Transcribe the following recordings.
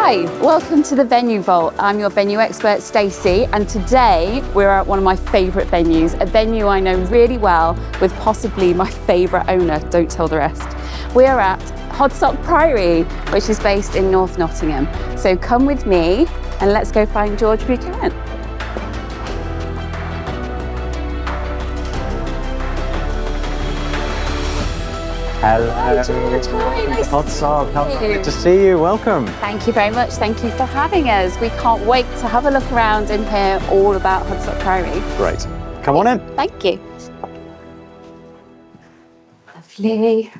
Hi, welcome to the Venue Vault. I'm your venue expert, Stacey, and today we're at one of my favourite venues, a venue I know really well with possibly my favourite owner, don't tell the rest. We are at Hodsock Priory, which is based in North Nottingham. So come with me and let's go find George Buchanan. Hello. Hi, George. Hi, nice Hodsock, to see you. good to see you. Welcome. Thank you very much. Thank you for having us. We can't wait to have a look around and hear all about Hodsock Priory. Great. Come on in. Thank you. Lovely.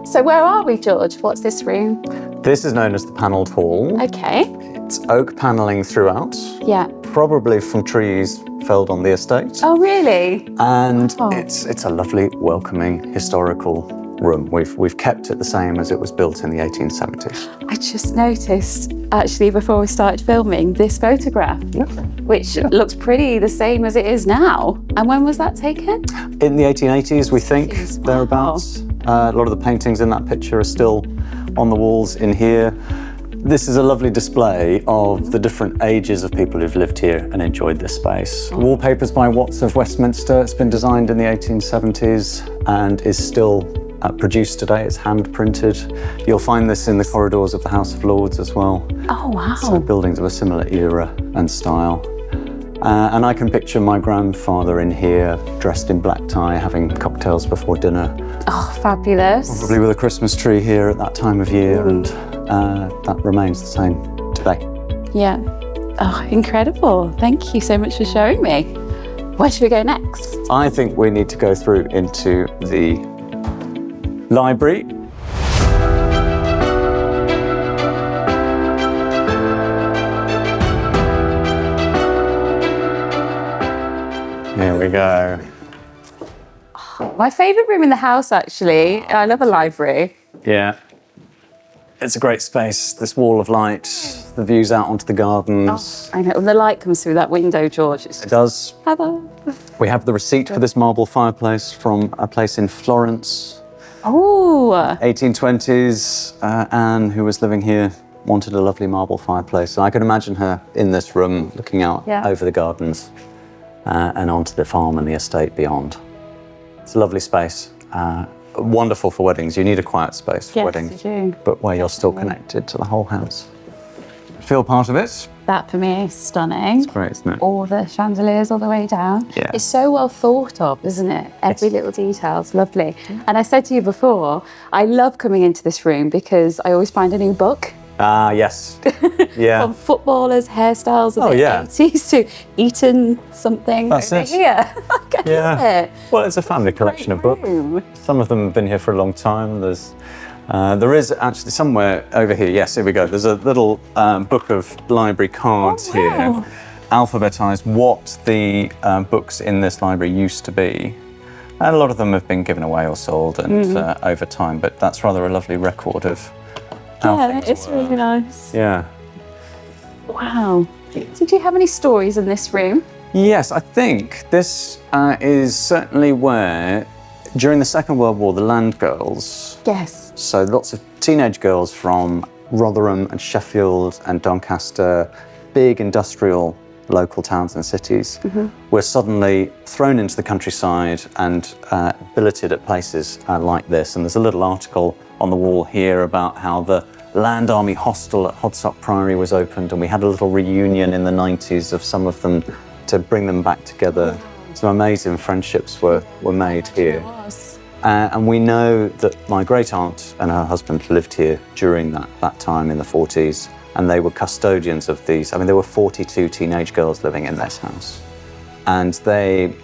So where are we, George? What's this room? This is known as the panelled hall. Okay. It's oak panelling throughout, Yeah. probably from trees felled on the estate. Oh, really? And Oh. it's a lovely, welcoming, historical room. We've kept it the same as it was built in the 1870s. I just noticed, actually, before we started filming, this photograph, which looks pretty the same as it is now. And when was that taken? In the 1880s, we think, 80s, wow. thereabouts. A lot of the paintings in that picture are still on the walls in here. This is a lovely display of the different ages of people who've lived here and enjoyed this space. Wallpapers by Watts of Westminster. It's been designed in the 1870s and is still produced today. It's hand printed. You'll find this in the corridors of the House of Lords as well. Oh, wow. So buildings of a similar era and style. And I can picture my grandfather in here, dressed in black tie, having cocktails before dinner. Oh, fabulous. Probably with a Christmas tree here at that time of year, and that remains the same today. Yeah. Oh, incredible. Thank you so much for showing me. Where should we go next? I think we need to go through into the library. Here we go. My favourite room in the house, actually. I love a library. Yeah. It's a great space. This wall of light, the views out onto the gardens. I know, when the light comes through that window, George. It's It does. Hello. We have the receipt for this marble fireplace from a place in Florence. Oh, 1820s, Anne, who was living here, wanted a lovely marble fireplace. And I can imagine her in this room looking out over the gardens and onto the farm and the estate beyond. It's a lovely space, wonderful for weddings. You need a quiet space for weddings, you do. but where you're still connected to the whole house. Feel part of it. That for me is stunning. It's great, isn't it? All the chandeliers all the way down. Yeah. It's so well thought of, isn't it? Every little detail's lovely. And I said to you before, I love coming into this room because I always find a new book. Ah, yes. Yeah. From footballers, hairstyles of the yeah. 80s to Eton something That's over it. here. I get it. Well, it's a family collection of books. room. Some of them have been here for a long time. There is actually somewhere over here. Yes, here we go. There's a little book of library cards here, alphabetized what the books in this library used to be. And a lot of them have been given away or sold and over time, but that's rather a lovely record of how things it's were. really nice. Yeah. Wow. Did you have any stories in this room? Yes, I think this is certainly where, during the Second World War, the land girls, Yes. so lots of teenage girls from Rotherham and Sheffield and Doncaster, big industrial local towns and cities, were suddenly thrown into the countryside and billeted at places like this. And there's a little article on the wall here about how the Land Army Hostel at Hodsock Priory was opened, and we had a little reunion in the 90s of some of them to bring them back together. Some amazing friendships were made here. And we know that my great aunt and her husband lived here during that time in the 40s, and they were custodians of these. I mean, there were 42 teenage girls living in this house, and they,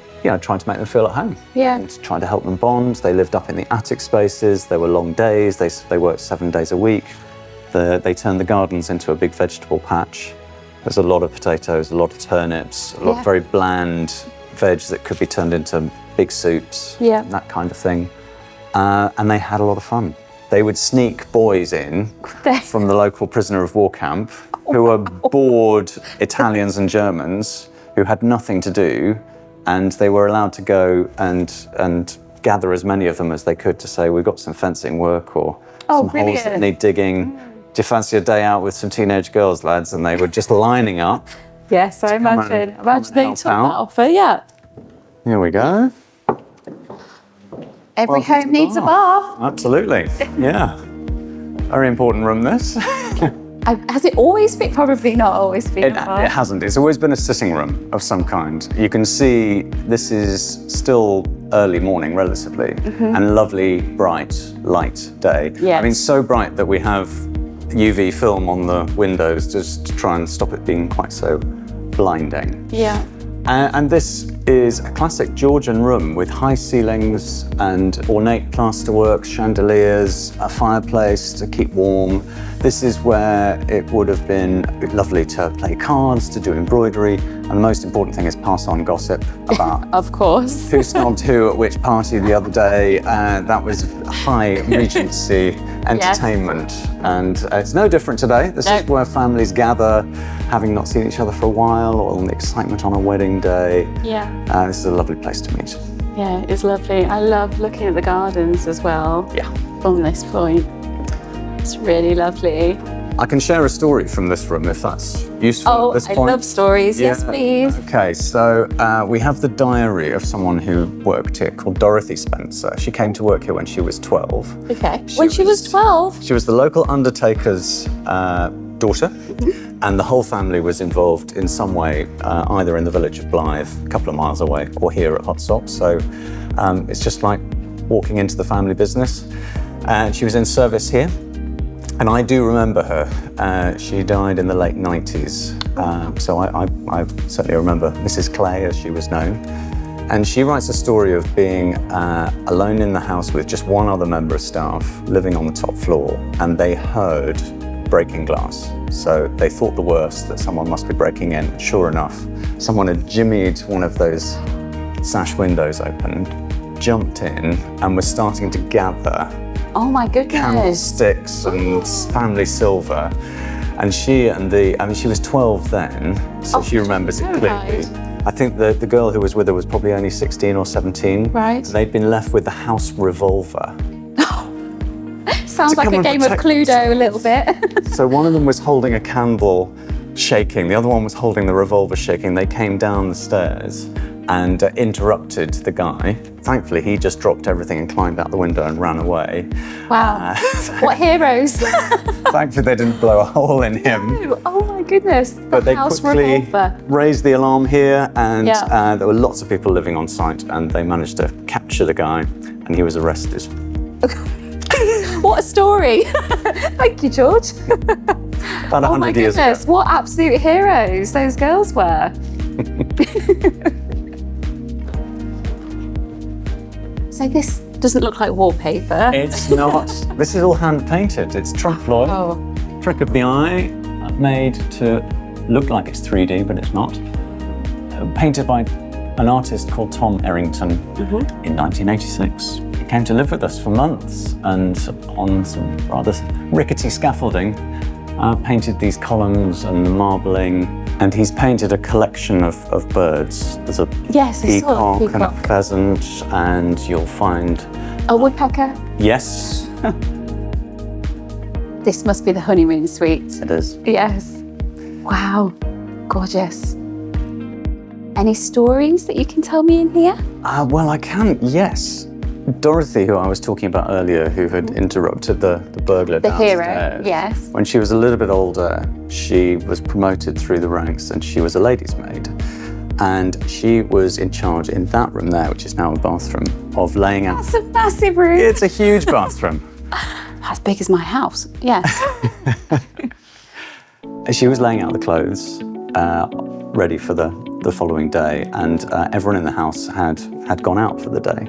tried to make them feel at home. Yeah. And trying to help them bond. They lived up in the attic spaces. There were long days. They worked 7 days a week. They turned the gardens into a big vegetable patch. There's a lot of potatoes, a lot of turnips, a lot of very bland veg that could be turned into big soups, that kind of thing. And they had a lot of fun. They would sneak boys in from the local prisoner of war camp who were bored Italians and Germans who had nothing to do, and they were allowed to go and gather as many of them as they could to say, we've got some fencing work or some holes that need digging. you fancy a day out with some teenage girls, lads? And they were just lining up. Yes, I imagine. Imagine they took that offer, yeah. Here we go. Every home needs a bar. Absolutely, yeah. Very important room, this. Has it always been? Probably not always been a bar. It hasn't. It's always been a sitting room of some kind. You can see this is still early morning, relatively, and lovely, bright, light day. Yes. I mean, so bright that we have UV film on the windows just to try and stop it being quite so blinding. Yeah. And this is a classic Georgian room with high ceilings and ornate plasterwork, chandeliers, a fireplace to keep warm. This is where it would have been lovely to play cards, to do embroidery, and the most important thing is pass on gossip about of course. who snobbed who at which party the other day. That was high Regency entertainment. Yes. And it's no different today. This is where families gather, having not seen each other for a while, or on the excitement on a wedding day. Yeah. This is a lovely place to meet. Yeah, it's lovely. I love looking at the gardens as well. Yeah. From this point. It's really lovely. I can share a story from this room if that's useful at this point. I love stories. Yeah. Yes, please. Okay, so we have the diary of someone who worked here called Dorothy Spencer. She came to work here when she was 12. Okay. When she was 12? She was the local undertaker's daughter, and the whole family was involved in some way, either in the village of Blythe, a couple of miles away, or here at Hodsock. So it's just like walking into the family business. And she was in service here. And I do remember her. She died in the late 90s. So I certainly remember Mrs. Clay, as she was known. And she writes a story of being alone in the house with just one other member of staff living on the top floor. And they heard breaking glass. So they thought the worst, that someone must be breaking in. Sure enough, someone had jimmied one of those sash windows open, jumped in, and was starting to gather oh my goodness. candlesticks and family silver. And she was 12 then, so she remembers it clearly. Right. I think the girl who was with her was probably only 16 or 17. Right. They'd been left with the house revolver. Sounds like a game of Cluedo a little bit. So one of them was holding a candle shaking, the other one was holding the revolver shaking. They came down the stairs and interrupted the guy. Thankfully, he just dropped everything and climbed out the window and ran away. Wow, what heroes. Thankfully, they didn't blow a hole in him. No. Oh my goodness, but they quickly raised the alarm here, and there were lots of people living on site, and they managed to capture the guy, and he was arrested. What a story. Thank you, George. About 100 years ago. What absolute heroes those girls were. So this doesn't look like wallpaper. It's not. This is all hand painted. It's trompe l'oeil. Oh. Trick of the eye, made to look like it's 3D, but it's not. Painted by an artist called Tom Errington in 1986. He came to live with us for months, and on some rather rickety scaffolding, painted these columns and the marbling. And he's painted a collection of birds. There's a peacock and a pheasant, and you'll find a woodpecker. Yes. This must be the honeymoon suite. It is. Yes. Wow, gorgeous. Any stories that you can tell me in here? Well, I can, yes. Dorothy, who I was talking about earlier, who had interrupted the burglar downstairs. The hero, yes. When she was a little bit older, she was promoted through the ranks, and she was a lady's maid. And she was in charge in that room there, which is now a bathroom, of laying out. That's a massive room. It's a huge bathroom. As big as my house, yes. She was laying out the clothes, ready for the following day, and everyone in the house had gone out for the day.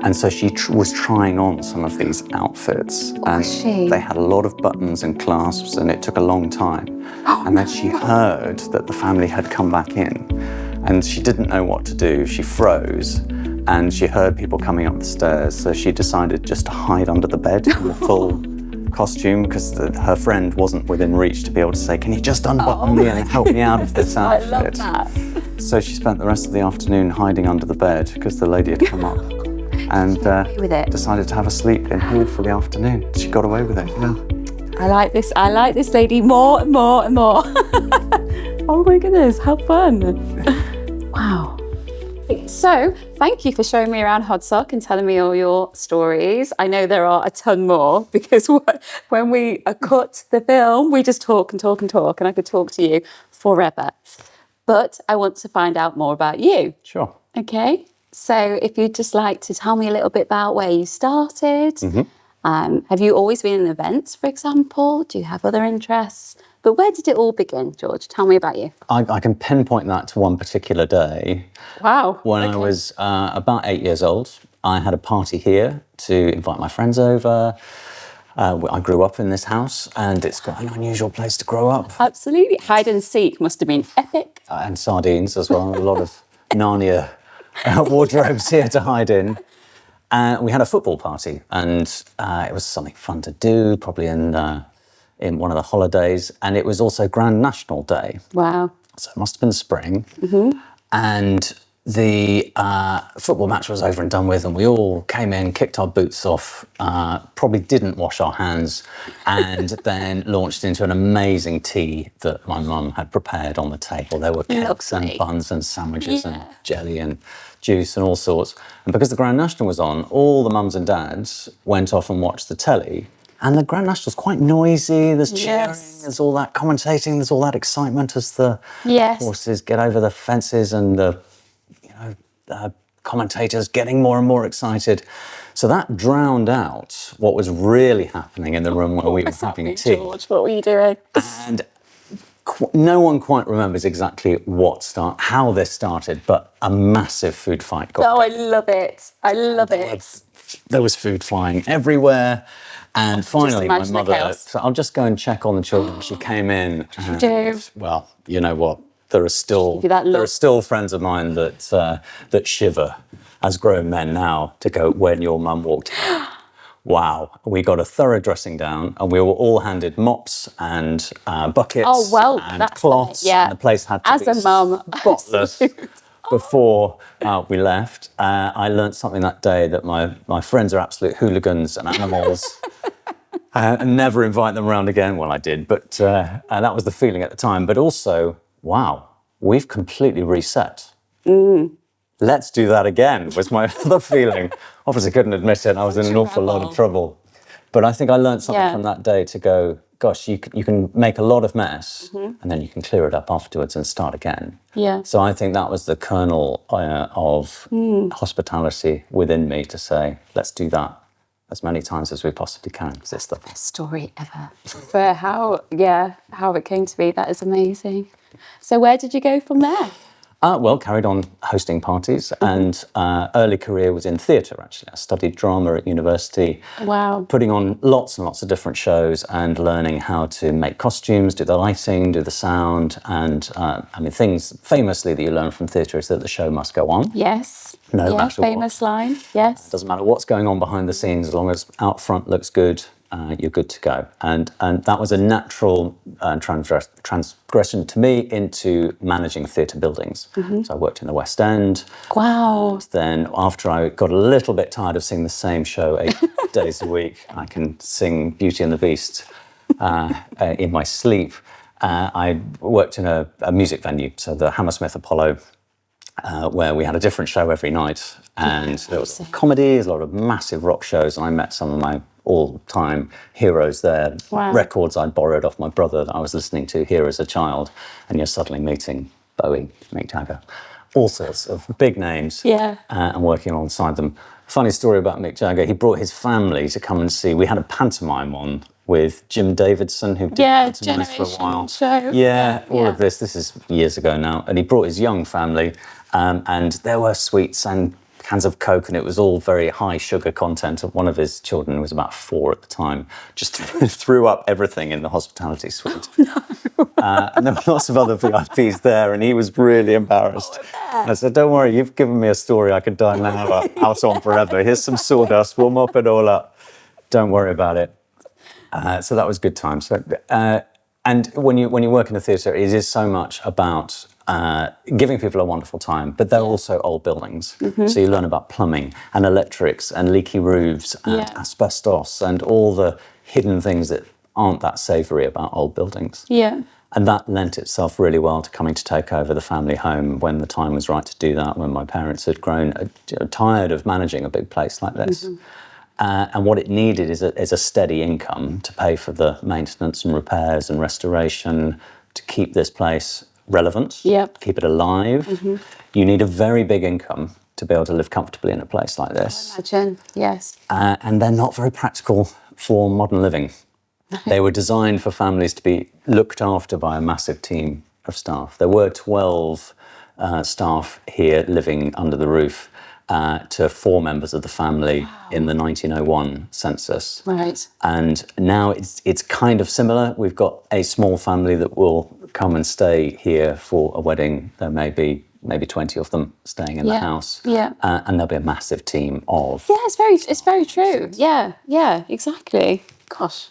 And so she was trying on some of these outfits. And they had a lot of buttons and clasps, and it took a long time. And then she heard that the family had come back in, and she didn't know what to do. She froze, and she heard people coming up the stairs, so she decided just to hide under the bed in the full costume, because her friend wasn't within reach to be able to say, "Can you just unbutton me and help me out of this outfit?" I love that. So she spent the rest of the afternoon hiding under the bed because the lady had come up and decided to have a sleep in here for the afternoon. She got away with it, yeah. I like this lady more and more and more. Oh my goodness, how fun. Wow. So, thank you for showing me around Hodsock and telling me all your stories. I know there are a ton more because when we cut the film, we just talk and talk and talk, and I could talk to you forever. But I want to find out more about you. Sure. Okay. So, if you'd just like to tell me a little bit about where you started. Have you always been in events, for example? Do you have other interests? But where did it all begin, George? Tell me about you. I can pinpoint that to one particular day. Wow. When I was about 8 years old, I had a party here to invite my friends over. I grew up in this house, and it's quite an unusual place to grow up. Absolutely. Hide and seek must have been epic. And sardines as well. A lot of Narnia wardrobes here to hide in. We had a football party, and it was something fun to do, probably in one of the holidays, and it was also Grand National Day. Wow. So it must have been spring. And the football match was over and done with, and we all came in, kicked our boots off, probably didn't wash our hands, and then launched into an amazing tea that my mum had prepared on the table. There were cakes and buns and sandwiches and jelly and juice and all sorts. And because the Grand National was on, all the mums and dads went off and watched the telly. And the Grand National's quite noisy, there's cheering, there's all that commentating, there's all that excitement as the horses get over the fences and the commentators getting more and more excited. So that drowned out what was really happening in the room where we were having tea. George, what were you doing? And no one quite remembers exactly how this started, but a massive food fight got going. I love it. I love it. There was food flying everywhere. And finally, my mother, so I'll just go and check on the children. She came in. Well, you know what? There are still friends of mine that shiver as grown men now to go, when your mum walked in. Wow, we got a thorough dressing down, and we were all handed mops and buckets and cloths. And the place had to be spotless. Before we left, I learnt something that day that my friends are absolute hooligans and animals. And never invite them around again. Well, I did, but that was the feeling at the time. But also, wow, we've completely reset. Let's do that again, was my other feeling. Obviously, couldn't admit it. I was in an awful lot of trouble. But I think I learned something from that day to go, gosh, you can make a lot of mess and then you can clear it up afterwards and start again. So I think that was the kernel of hospitality within me to say, let's do that as many times as we possibly can, because it's the best story ever. For how it came to be, that is amazing. So where did you go from there? Well, carried on hosting parties, and early career was in theatre, actually. I studied drama at university. Wow. Putting on lots and lots of different shows and learning how to make costumes, do the lighting, do the sound, and things famously that you learn from theatre is that the show must go on. Yes. No matter famous line, yes. It doesn't matter what's going on behind the scenes, as long as out front looks good, you're good to go. And that was a natural transgression to me into managing theatre buildings. So I worked in the West End. Wow. Then after I got a little bit tired of singing the same show 8 days a week, I can sing Beauty and the Beast in my sleep. I worked in a music venue, so the Hammersmith Apollo, where we had a different show every night. And there was comedies, a lot of massive rock shows, and I met some of my all-time heroes there. Wow. Records I'd borrowed off my brother that I was listening to here as a child, and you're suddenly meeting Bowie, Mick, Jagger, all sorts of big names, and working alongside them. Funny story about Mick Jagger, he brought his family to come and see. We had a pantomime on with Jim Davidson, who did pantomimes for a while. Show. All of this is years ago now, and he brought his young family, and there were sweets and cans of Coke, and it was all very high sugar content. One of his children, who was about 4 at the time, just threw up everything in the hospitality suite. And there were lots of other VIPs there, and he was really embarrassed. And I said, don't worry, you've given me a story I could dine out on forever. Here's some sawdust, we'll mop it all up. Don't worry about it. So that was good times. So, and when you work in a theatre, it is so much about giving people a wonderful time, but they're also old buildings. So you learn about plumbing and electrics and leaky roofs and asbestos and all the hidden things that aren't that savoury about old buildings. Yeah. And that lent itself really well to coming to take over the family home when the time was right to do that, when my parents had grown tired of managing a big place like this. And what it needed is a steady income to pay for the maintenance and repairs and restoration, to keep this place relevant, keep it alive. You need a very big income to be able to live comfortably in a place like this. I imagine, yes. And they're not very practical for modern living. They were designed for families to be looked after by a massive team of staff. There were 12 staff here living under the roof to 4 members of the family in the 1901 census. Right. And now it's kind of similar. We've got a small family that will come and stay here for a wedding. There may be maybe 20 of them staying in the house. Yeah. And there'll be a massive team of... Yeah, it's very true. Yeah, exactly. Gosh.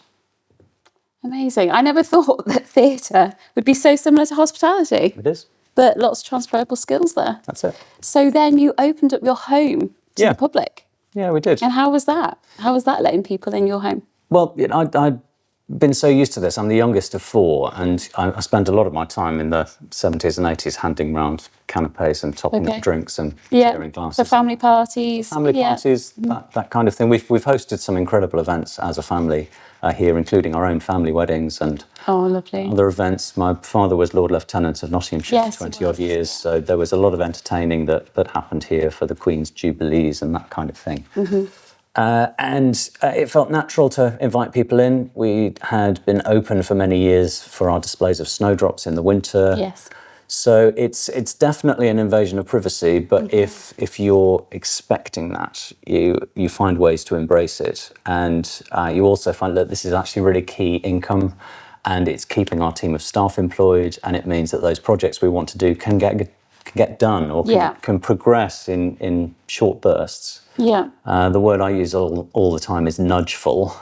Amazing. I never thought that theatre would be so similar to hospitality. It is. But lots of transferable skills there. That's it. So then you opened up your home to the public. Yeah, we did. And how was that? How was that letting people in your home? Well, I'd been so used to this. I'm the youngest of 4, and I spent a lot of my time in the 70s and 80s handing round canapes and topping up drinks and sharing glasses. For family parties. Family parties, that kind of thing. We've hosted some incredible events as a family here, including our own family weddings and other events. My father was Lord Lieutenant of Nottinghamshire for 20-odd years, so there was a lot of entertaining that happened here for the Queen's Jubilees and that kind of thing. And it felt natural to invite people in. We had been open for many years for our displays of snowdrops in the winter. Yes. So it's definitely an invasion of privacy, but if you're expecting that, you find ways to embrace it. And you also find that this is actually really key income, and it's keeping our team of staff employed, and it means that those projects we want to do can get done or can progress in short bursts. Yeah. The word I use all the time is nudgeful.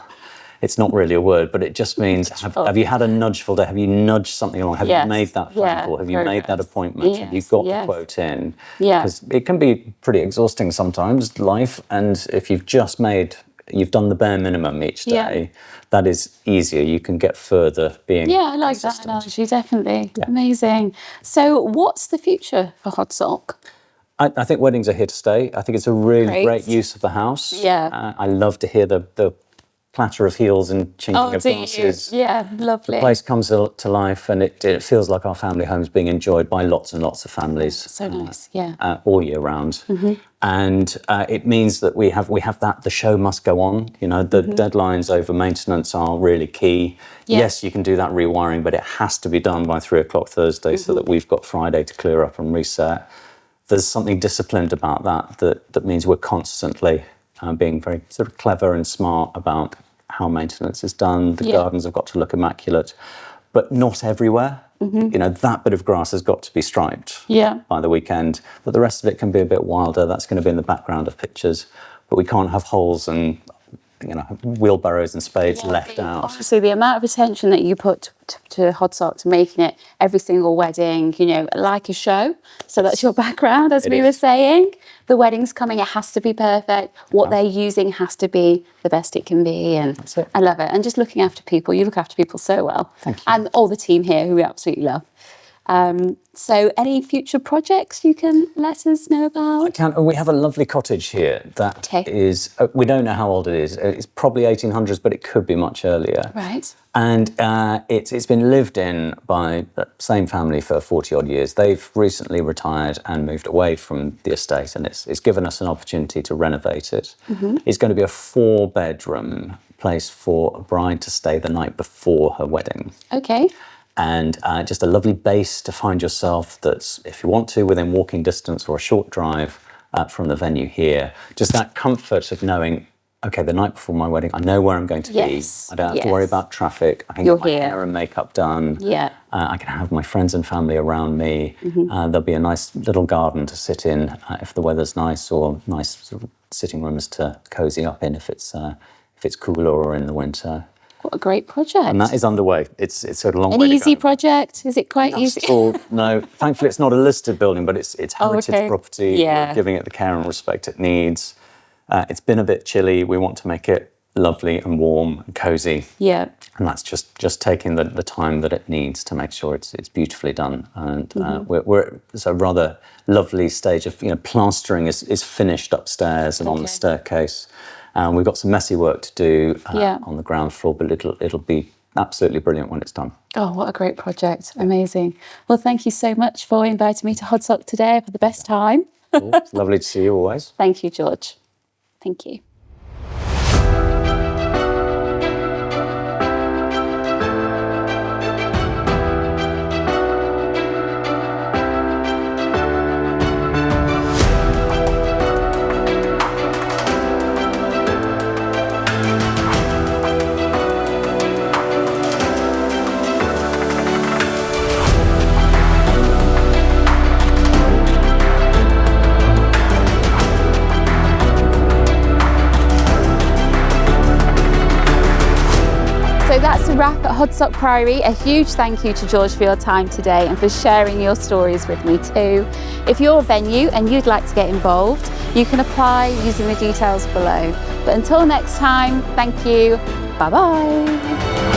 It's not really a word, but it just means, have you had a nudgeful day? Have you nudged something along? Have you made that phone call? Have you made that appointment? Have you got the quote in? Because it can be pretty exhausting sometimes, life, and if you've done the bare minimum each day, that is easier. You can get further being I like that analogy, definitely. Amazing. So what's the future for Hodsock? I think weddings are here to stay. I think it's a really great use of the house. Yeah. I love to hear the clatter of heels and chinking of glasses. Yeah, lovely. The place comes to life, and it feels like our family home is being enjoyed by lots and lots of families. So nice, all year round. And it means that we have that the show must go on. You know, the deadlines over maintenance are really key. Yes, you can do that rewiring, but it has to be done by 3:00 Thursday so that we've got Friday to clear up and reset. There's something disciplined about that means we're constantly being very sort of clever and smart about how maintenance is done. The gardens have got to look immaculate, but not everywhere. You know, that bit of grass has got to be striped by the weekend, but the rest of it can be a bit wilder. That's going to be in the background of pictures, but we can't have holes and wheelbarrows and spades left out. Honestly, the amount of attention that you put to Hodsock, to making it every single wedding, like a show. So that's your background, as we were saying. The wedding's coming, it has to be perfect. What they're using has to be the best it can be. And that's it. I love it. And just looking after people, you look after people so well. Thank you. And all the team here, who we absolutely love. So any future projects you can let us know about? We have a lovely cottage here that is, we don't know how old it is. It's probably 1800s, but it could be much earlier. Right. And it's been lived in by the same family for 40-odd years. They've recently retired and moved away from the estate, and it's given us an opportunity to renovate it. It's going to be a 4-bedroom place for a bride to stay the night before her wedding. Okay. And just a lovely base to find yourself that's, if you want to, within walking distance or a short drive from the venue here. Just that comfort of knowing, okay, the night before my wedding, I know where I'm going to be. I don't have to worry about traffic. I can get my hair and makeup done. I can have my friends and family around me. There'll be a nice little garden to sit in if the weather's nice, or nice sort of sitting rooms to cosy up in if it's cooler or in the winter. What a great project. And that is underway. It's sort of a long way to go. An easy project? Is it quite easy? No, thankfully it's not a listed building, but it's heritage property. We're giving it the care and respect it needs. It's been a bit chilly. We want to make it lovely and warm and cosy. Yeah. And that's just taking the time that it needs to make sure it's beautifully done. And it's a rather lovely stage of, plastering is finished upstairs and on the staircase. And we've got some messy work to do on the ground floor, but it'll be absolutely brilliant when it's done. Oh, what a great project. Amazing. Well, thank you so much for inviting me to Hodsock today. I've had the best time. Cool. It's lovely to see you always. Thank you, George. Thank you. So that's a wrap at Hodsock Priory. A huge thank you to George for your time today and for sharing your stories with me too. If you're a venue and you'd like to get involved, you can apply using the details below. But until next time, thank you. Bye-bye.